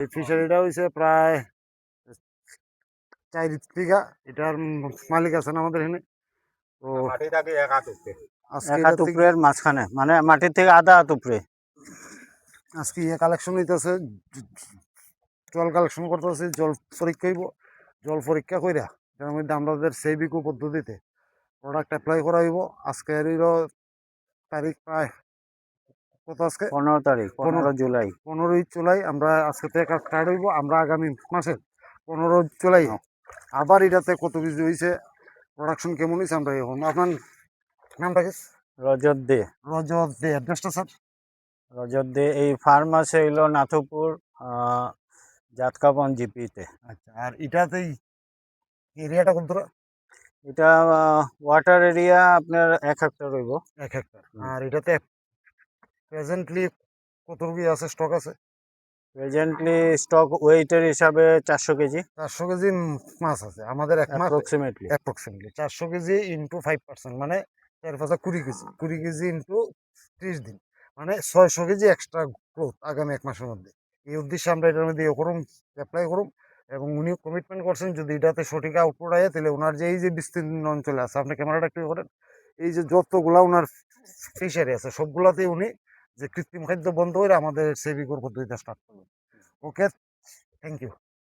এই ফিশারিটা হয়েছে প্রায় 4 বিঘা। এটার মালিক আছেন আমাদের এখানে। তো মাটি থাকে এক হাত উপরে, আজকে এক হাত উপরের মাঝখানে, মানে মাটির থেকে আধা হাত উপরে। আজকে কালেকশন হইতেছে, জল কালেকশন করতেছে, জল পরীক্ষা হইব। জল পরীক্ষা কইরা এটার মধ্যে আমাদের সেইবিকো পদ্ধতিতে প্রোডাক্ট অ্যাপ্লাই করা হইব। আজকের তারিখ প্রায় কত? আজকে 15 তারিখ, 15 জুলাই। 15ই জুলাই। আমরা আজকে থেকে কাজ স্টার্ট হইব। আমরা আগামী মাসের 15 জুলাই আবার এটাতে কত কেজি হয়েছে, প্রোডাকশন কেমন হয়েছে আমরা এখন। আপনার নামটা কি? রজত দে। রজত দে। অ্যাড্রেসটা স্যার? রজত দে। এই ফার্ম আছে হইলো নাথপুর, জাতকাপন জিপিতে। আচ্ছা, আর এটাতেই এরিয়াটা কত? এটা ওয়াটার এরিয়া আপনার 1 হেক্টর হইব। 1 হেক্টর। আর এটাতে প্রেজেন্টলি কত কি আছে, স্টক আছে? প্রেজেন্টলি স্টক ওয়েটের হিসাবে 400 কেজি। 400 কেজি মাছ আছে আমাদের এক মাস। অ্যাপ্রক্সিমেটলি 400 কেজি ইন্টু 5%, মানে 4 20 কেজি। 20 কেজি ইন্টু 30 দিন, মানে 600 কেজি এক্সট্রা গ্রোথ আগামী 1 মাসের মধ্যে। এই উদ্দেশ্যে আমরা এটার মধ্যে করুম, অ্যাপ্লাই করুম। এবং উনি কমিটমেন্ট করছেন যদি এটাতে সঠিক আউটপুট আয়, তাহলে ওনার যে এই যে বিস্তীর্ণ অঞ্চলে আছে, আপনি ক্যামেরাটা একটু করেন, এই যে যতগুলা ওনার ফিশারি আছে সবগুলাতেই উনি যে কৃত্রিম খাদ্য বন্ধ করে আমাদের সেভিকর পদ্ধতিতে স্টার্ট করবেন। ওকে, থ্যাংক ইউ।